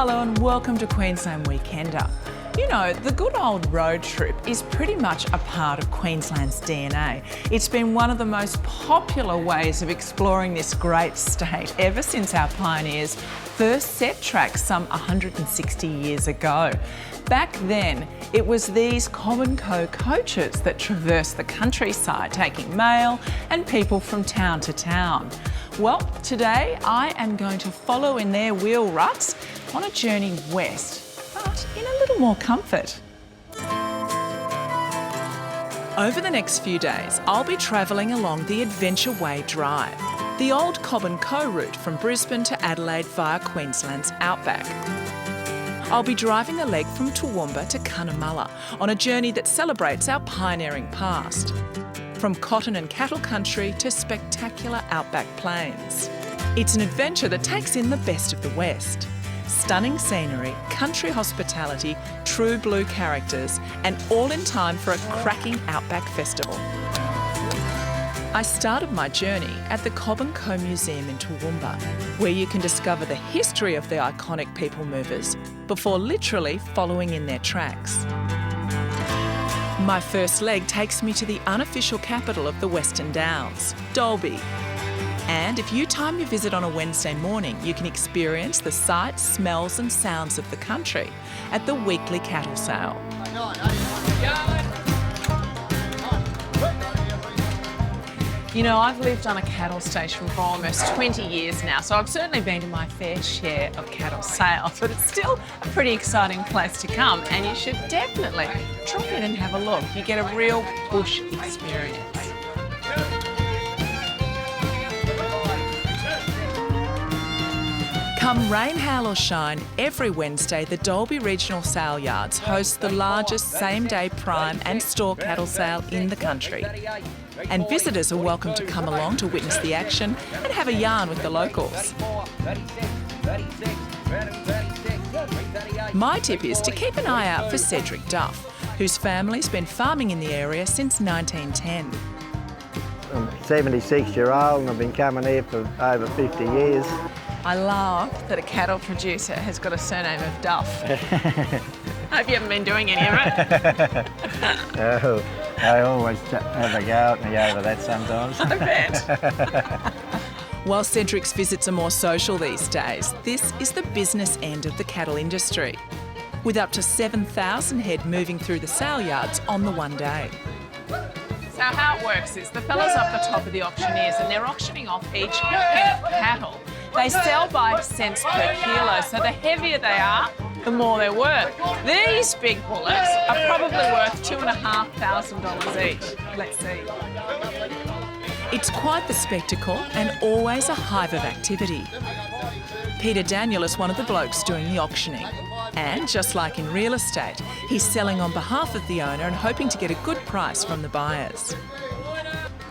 Hello and welcome to Queensland Weekender. You know, the good old road trip is pretty much a part of Queensland's DNA. It's been one of the most popular ways of exploring this great state ever since our pioneers first set tracks some 160 years ago. Back then, it was these Cobb & Co coaches that traversed the countryside, taking mail and people from town to town. Well, today I am going to follow in their wheel ruts on a journey west, but in a little more comfort. Over the next few days, I'll be travelling along the Adventure Way Drive, the old Cobb & Co route from Brisbane to Adelaide via Queensland's outback. I'll be driving the leg from Toowoomba to Cunnamulla on a journey that celebrates our pioneering past. From cotton and cattle country to spectacular outback plains. It's an adventure that takes in the best of the West. Stunning scenery, country hospitality, true blue characters, and all in time for a cracking outback festival. I started my journey at the Cobb & Co Museum in Toowoomba, where you can discover the history of the iconic people movers before literally following in their tracks. My first leg takes me to the unofficial capital of the Western Downs, Dalby. And if you time your visit on a Wednesday morning, you can experience the sights, smells and sounds of the country at the weekly cattle sale. You know, I've lived on a cattle station for almost 20 years now, so I've certainly been to my fair share of cattle sales, but it's still a pretty exciting place to come, and you should definitely drop in and have a look. You get a real bush experience. Come rain, hail or shine, every Wednesday the Dalby Regional Sale Yards host the largest same-day prime and store cattle sale in the country. And visitors are welcome to come along to witness the action and have a yarn with the locals. My tip is to keep an eye out for Cedric Duff, whose family's been farming in the area since 1910. I'm 76-year-old and I've been coming here for over 50 years. I love that a cattle producer has got a surname of Duff. I hope you haven't been doing any of it. Oh, I always have a go at me over that sometimes. I bet. While Cedric's visits are more social these days, this is the business end of the cattle industry, with up to 7,000 head moving through the sale yards on the one day. So how it works is the fellas up the top of the auctioneers, and they're auctioning off each head of cattle. They sell by cents per kilo, so the heavier they are, the more they're worth. These big bullocks are probably worth $2,500 each. Let's see. It's quite the spectacle and always a hive of activity. Peter Daniel is one of the blokes doing the auctioning. And just like in real estate, he's selling on behalf of the owner and hoping to get a good price from the buyers.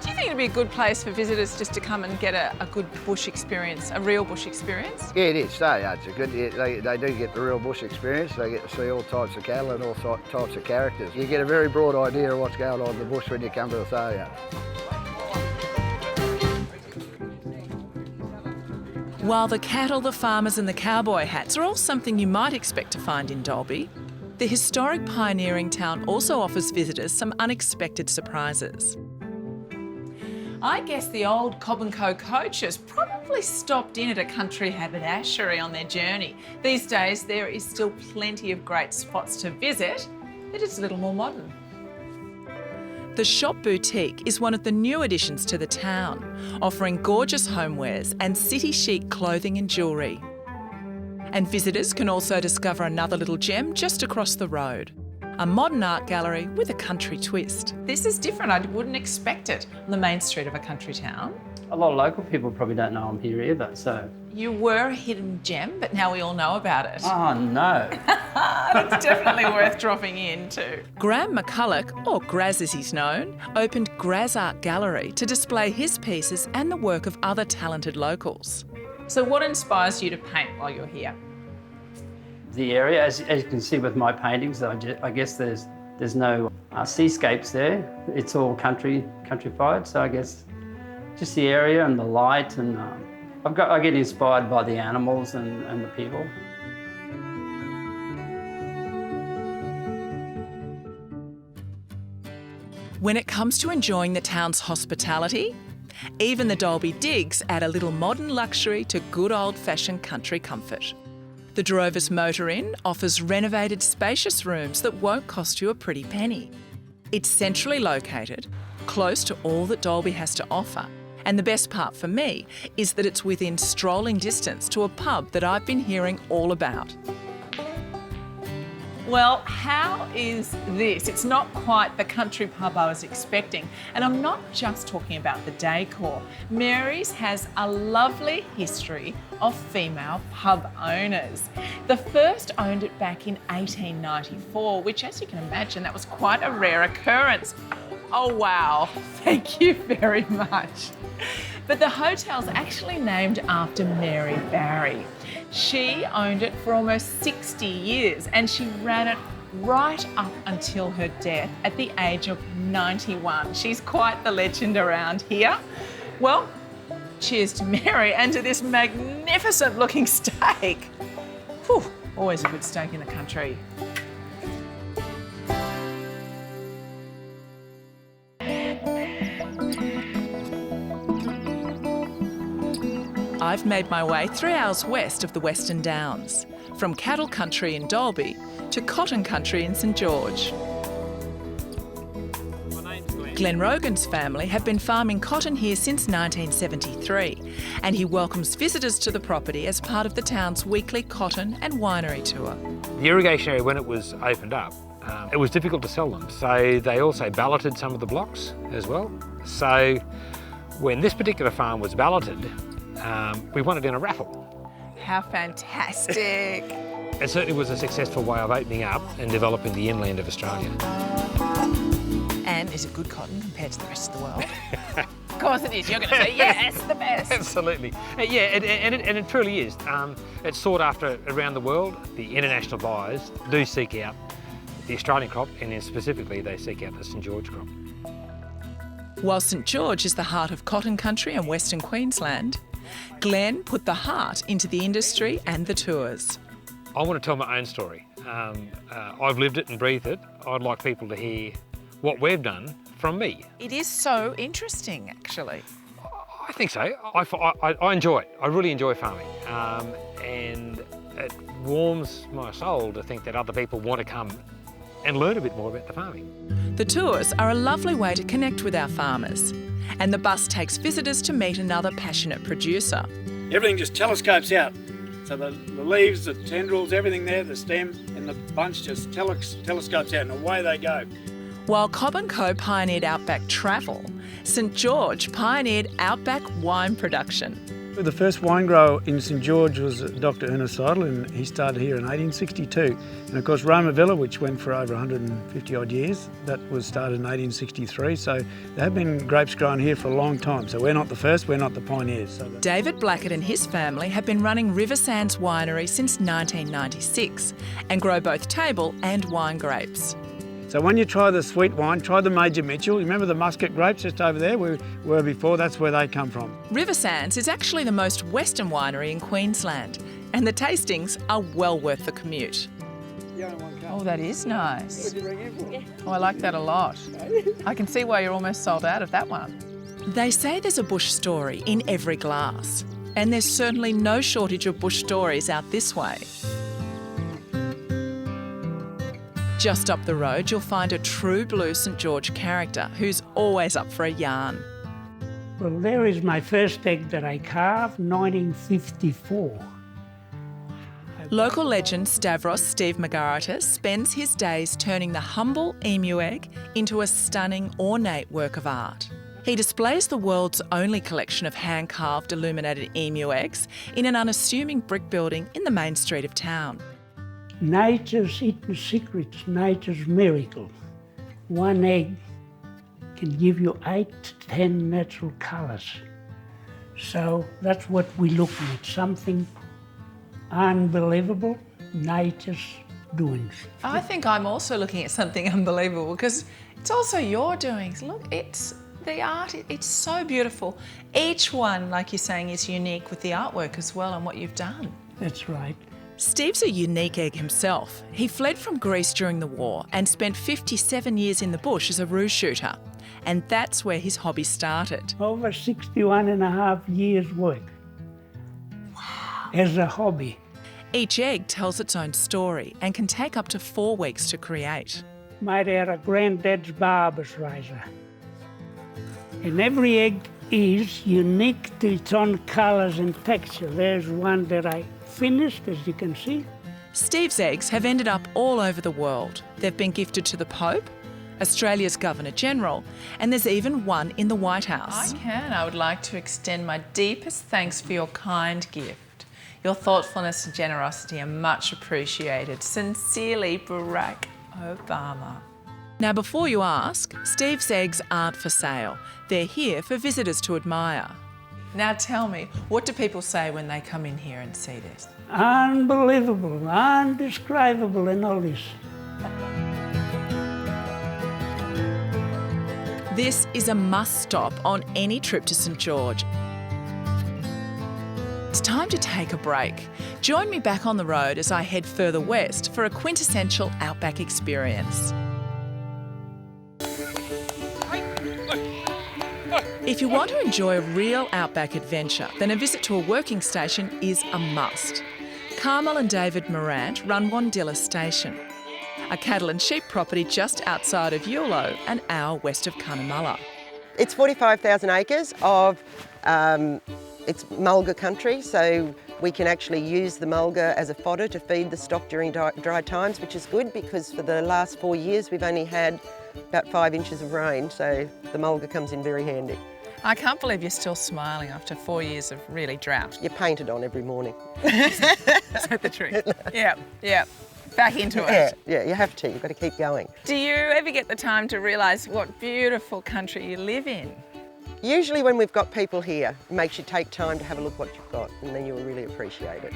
Do you think it'd be a good place for visitors just to come and get a good bush experience, a real bush experience? Yeah, it is. It's a good. They do get the real bush experience. They get to see all types of cattle and all types of characters. You get a very broad idea of what's going on in the bush when you come to the sale yard. While the cattle, the farmers and the cowboy hats are all something you might expect to find in Dalby, the historic pioneering town also offers visitors some unexpected surprises. I guess the old Cobb & Co coaches probably stopped in at a country haberdashery on their journey. These days there is still plenty of great spots to visit, but it's a little more modern. The Shop Boutique is one of the new additions to the town, offering gorgeous homewares and city chic clothing and jewellery. And visitors can also discover another little gem just across the road, a modern art gallery with a country twist. This is different. I wouldn't expect it on the main street of a country town. A lot of local people probably don't know I'm here either, so... You were a hidden gem, but now we all know about it. Oh, no. It's definitely worth dropping in too. Graham McCulloch, or Graz as he's known, opened Graz Art Gallery to display his pieces and the work of other talented locals. So what inspires you to paint while you're here? The area, as you can see with my paintings, I guess there's no seascapes there. It's all countrified, so I guess just the area and the light, and I get inspired by the animals and the people. When it comes to enjoying the town's hospitality, even the Dalby digs add a little modern luxury to good old-fashioned country comfort. The Drover's Motor Inn offers renovated spacious rooms that won't cost you a pretty penny. It's centrally located, close to all that Dalby has to offer, and the best part for me is that it's within strolling distance to a pub that I've been hearing all about. Well, how is this? It's not quite the country pub I was expecting. And I'm not just talking about the decor. Mary's has a lovely history of female pub owners. The first owned it back in 1894, which, as you can imagine, that was quite a rare occurrence. Oh, wow. Thank you very much. But the hotel's actually named after Mary Barry. She owned it for almost 60 years and she ran it right up until her death at the age of 91. She's quite the legend around here. Well, cheers to Mary and to this magnificent looking steak. Whew, always a good steak in the country. I've made my way 3 hours west of the Western Downs, from cattle country in Dalby to cotton country in St George. Glenn Rogan's family have been farming cotton here since 1973, and he welcomes visitors to the property as part of the town's weekly cotton and winery tour. The irrigation area, when it was opened up, it was difficult to sell them, so they also balloted some of the blocks as well. So when this particular farm was balloted, we won it in a raffle. How fantastic. It certainly was a successful way of opening up and developing the inland of Australia. And is it good cotton compared to the rest of the world? Of course it is. You're going to say, yes, the best. Absolutely. Yeah, and it truly is. It's sought after around the world. The international buyers do seek out the Australian crop, and then specifically they seek out the St George crop. While St George is the heart of cotton country and Western Queensland, Glenn put the heart into the industry and the tours. I want to tell my own story. I've lived it and breathed it. I'd like people to hear what we've done from me. It is so interesting, actually. I think so. I enjoy it. I really enjoy farming. And it warms my soul to think that other people want to come and learn a bit more about the farming. The tours are a lovely way to connect with our farmers, and the bus takes visitors to meet another passionate producer. Everything just telescopes out. So the leaves, the tendrils, everything there, the stem and the bunch just telescopes out and away they go. While Cobb & Co pioneered outback travel, St George pioneered outback wine production. The first wine grower in St George was Dr. Ernest Seidel, and he started here in 1862. And of course Roma Villa, which went for over 150 odd years, that was started in 1863. So there have been grapes grown here for a long time. So we're not the first, we're not the pioneers. So David Blackett and his family have been running River Sands Winery since 1996 and grow both table and wine grapes. So when you try the sweet wine, try the Major Mitchell. You remember the Muscat grapes just over there? We were before, that's where they come from. River Sands is actually the most western winery in Queensland, and the tastings are well worth the commute. Oh, that is nice. Oh, I like that a lot. I can see why you're almost sold out of that one. They say there's a bush story in every glass, and there's certainly no shortage of bush stories out this way. Just up the road, you'll find a true blue St George character who's always up for a yarn. Well, there is my first egg that I carved, 1954. Local legend Stavros Steve Magaritis spends his days turning the humble emu egg into a stunning, ornate work of art. He displays the world's only collection of hand-carved illuminated emu eggs in an unassuming brick building in the main street of town. Nature's hidden secrets, nature's miracle. One egg can give you 8 to 10 natural colours. So that's what we're looking at, something unbelievable, nature's doings. I think I'm also looking at something unbelievable because it's also your doings. Look, it's the art, it's so beautiful. Each one, like you're saying, is unique with the artwork as well and what you've done. That's right. Steve's a unique egg himself. He fled from Greece during the war and spent 57 years in the bush as a roo shooter. and that's where his hobby started. Over 61 and a half years work. Wow. As a hobby. Each egg tells its own story and can take up to 4 weeks to create. Made out of granddad's barber's razor. And every egg is unique to its own colours and texture. There's one that I finished, as you can see. Steve's eggs have ended up all over the world. They've been gifted to the Pope, Australia's Governor-General, and there's even one in the White House. I would like to extend my deepest thanks for your kind gift. Your thoughtfulness and generosity are much appreciated. Sincerely, Barack Obama. Now, before you ask, Steve's eggs aren't for sale. They're here for visitors to admire. Now tell me, what do people say when they come in here and see this? Unbelievable, undescribable and all this. This is a must-stop on any trip to St George. It's time to take a break. Join me back on the road as I head further west for a quintessential outback experience. If you want to enjoy a real outback adventure, then a visit to a working station is a must. Carmel and David Morant run Wandilla Station, a cattle and sheep property just outside of Yulo, an hour west of Cunnamulla. It's 45,000 acres of it's mulga country, so we can actually use the mulga as a fodder to feed the stock during dry times, which is good because for the last 4 years we've only had about 5 inches of rain, so the mulga comes in very handy. I can't believe you're still smiling after 4 years of really drought. You're painted on every morning. Is that the truth? Yeah. Back into it. Yeah, you have to. You've got to keep going. Do you ever get the time to realise what beautiful country you live in? Usually when we've got people here, it makes you take time to have a look what you've got, and then you'll really appreciate it.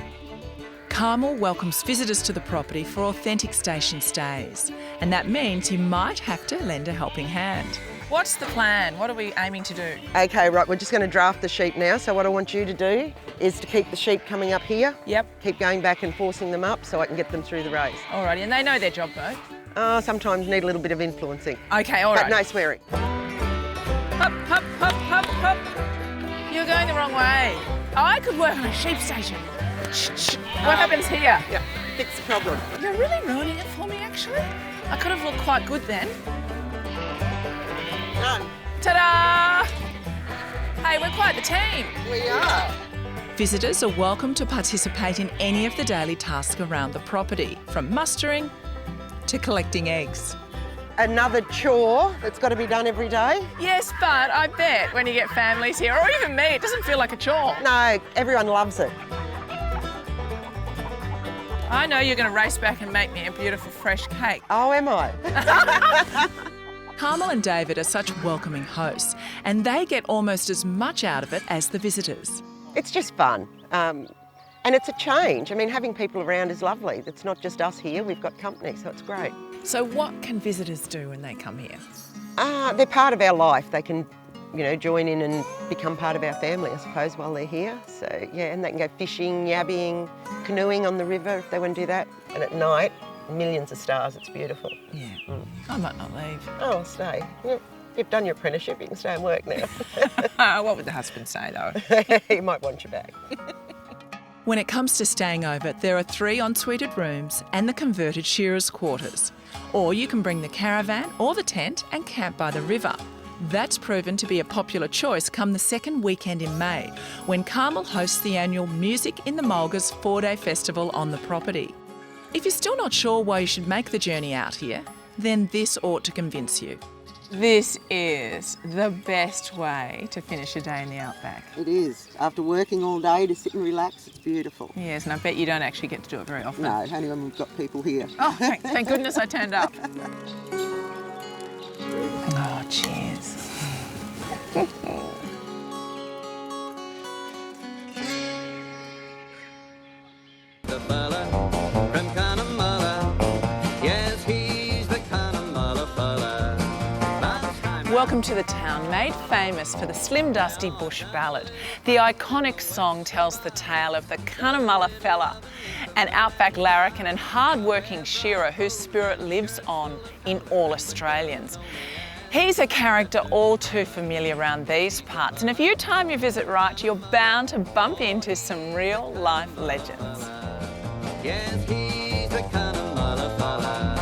Carmel welcomes visitors to the property for authentic station stays, and that means you might have to lend a helping hand. What's the plan? What are we aiming to do? Okay, right, we're just going to draft the sheep now, so what I want you to do is to keep the sheep coming up here. Yep. Keep going back and forcing them up so I can get them through the race. Alrighty, and they know their job though? Sometimes need a little bit of influencing. Okay, alright. But no swearing. Hop, hop, hop, hop, hop. You're going the wrong way. I could work on a sheep station. What happens here? Yeah, fix the problem. You're really ruining it for me, actually. I could have looked quite good then. None. Ta-da! Hey, we're quite the team. We are. Visitors are welcome to participate in any of the daily tasks around the property, from mustering to collecting eggs. Another chore that's got to be done every day? Yes, but I bet when you get families here, or even me, it doesn't feel like a chore. No, everyone loves it. I know you're going to race back and make me a beautiful fresh cake. Oh, am I? Carmel and David are such welcoming hosts, and they get almost as much out of it as the visitors. It's just fun. And it's a change. I mean, having people around is lovely. It's not just us here, we've got company, so it's great. So what can visitors do when they come here? They're part of our life. They can, join in and become part of our family, I suppose, while they're here. So, yeah, and they can go fishing, yabbying, canoeing on the river if they want to do that. And at night, millions of stars, it's beautiful. Yeah. I might not leave. Oh, stay. You've done your apprenticeship, you can stay and work now. What would the husband say, though? He might want you back. When it comes to staying over, there are 3 en-suited rooms and the converted shearers' quarters. Or you can bring the caravan or the tent and camp by the river. That's proven to be a popular choice come the second weekend in May, when Carmel hosts the annual Music in the Mulgas 4-day festival on the property. If you're still not sure why you should make the journey out here, then this ought to convince you. This is the best way to finish a day in the outback. It is. After working all day to sit and relax, it's beautiful. Yes, and I bet you don't actually get to do it very often. No, only when we've got people here. Oh, thank goodness I turned up. Oh, cheers. The fella from Cunnamulla, yes, he's the Cunnamulla fella. Welcome to the town, made famous for the Slim Dusty Bush Ballad. The iconic song tells the tale of the Cunnamulla fella, an outback larrikin and hard-working shearer whose spirit lives on in all Australians. He's a character all too familiar around these parts, and if you time your visit right, you're bound to bump into some real-life legends. Yes, he's the Cunnamulla fella.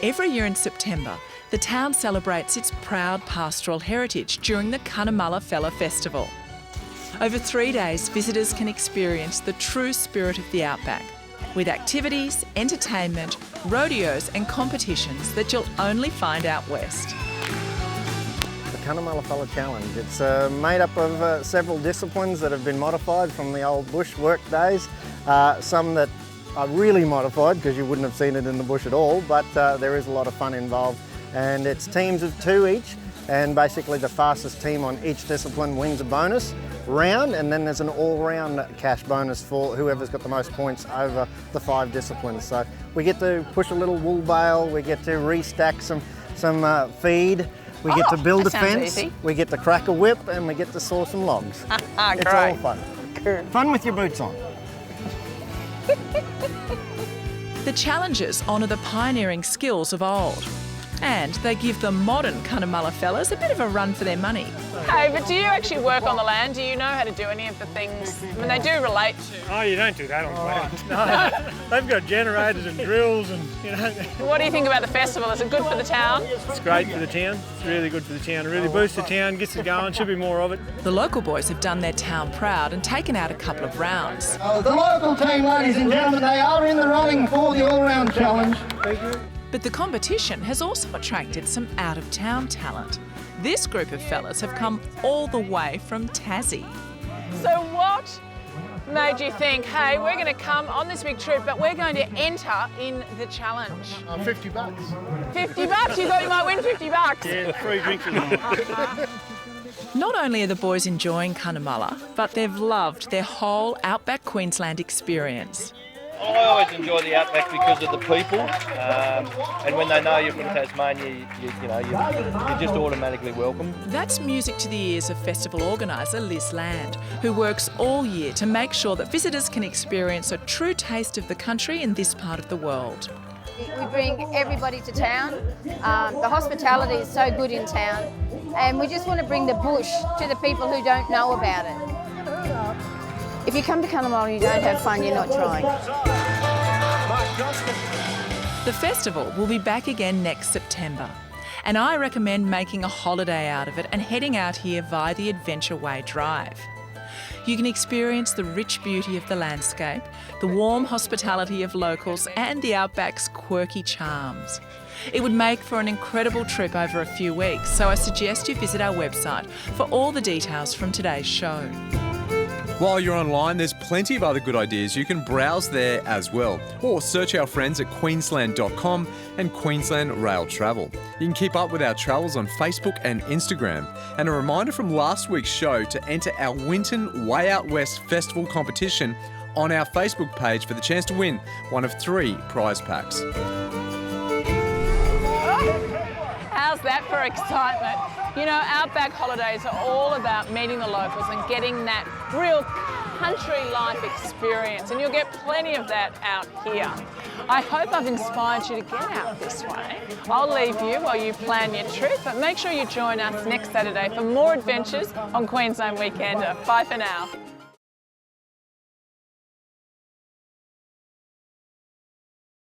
Every year in September, the town celebrates its proud pastoral heritage during the Cunnamulla Fella Festival. Over 3 days, visitors can experience the true spirit of the outback, with activities, entertainment, rodeos and competitions that you'll only find out west. The Cunnamulla Fella Challenge. It's made up of several disciplines that have been modified from the old bush work days. Some that are really modified because you wouldn't have seen it in the bush at all, but there is a lot of fun involved. And it's teams of 2 each, and basically the fastest team on each discipline wins a bonus round, and then there's an all-round cash bonus for whoever's got the most points over the 5 disciplines. So we get to push a little wool bale, we get to restack some feed, we get to build a fence, easy. we get to crack a whip, and we get to saw some logs. It's Great. all fun. Cool. Fun with your boots on. The challenges honour the pioneering skills of old, and they give the modern Cunnamulla fellas a bit of a run for their money. Hey, but do you actually work on the land? Do you know how to do any of the things? I mean, they do relate to. Oh, you don't do that on the land. No, they've got generators and drills and, you know. What do you think about the festival? Is it good for the town? It's great for the town. It's really good for the town. It really boosts the town, gets it going, should be more of it. The local boys have done their town proud and taken out a couple of rounds. The local team, ladies and gentlemen, they are in the running for the all-round challenge. But the competition has also attracted some out-of-town talent. This group of fellas have come all the way from Tassie. So what made you think, hey, we're going to come on this big trip, but we're going to enter in the challenge? $50. $50? You thought you might win $50? Yeah, free drinks as well. Not only are the boys enjoying Cunnamulla, but they've loved their whole Outback Queensland experience. I always enjoy the outback because of the people, and when they know you're from Tasmania, you're just automatically welcome. That's music to the ears of festival organiser Liz Land, who works all year to make sure that visitors can experience a true taste of the country in this part of the world. We bring everybody to town. The hospitality is so good in town, and we just want to bring the bush to the people who don't know about it. If you come to Cunnamulla and you don't have fun, you're not trying. The festival will be back again next September, and I recommend making a holiday out of it and heading out here via the Adventure Way Drive. You can experience the rich beauty of the landscape, the warm hospitality of locals, and the Outback's quirky charms. It would make for an incredible trip over a few weeks, so I suggest you visit our website for all the details from today's show. While you're online, there's plenty of other good ideas you can browse there as well. Or search our friends at queensland.com and Queensland Rail Travel. You can keep up with our travels on Facebook and Instagram. And a reminder from last week's show to enter our Winton Way Out West Festival competition on our Facebook page for the chance to win one of 3 prize packs. How's that for excitement? You know, Outback holidays are all about meeting the locals and getting that real country life experience, and you'll get plenty of that out here. I hope I've inspired you to get out this way. I'll leave you while you plan your trip, but make sure you join us next Saturday for more adventures on Queensland Weekender. Bye for now.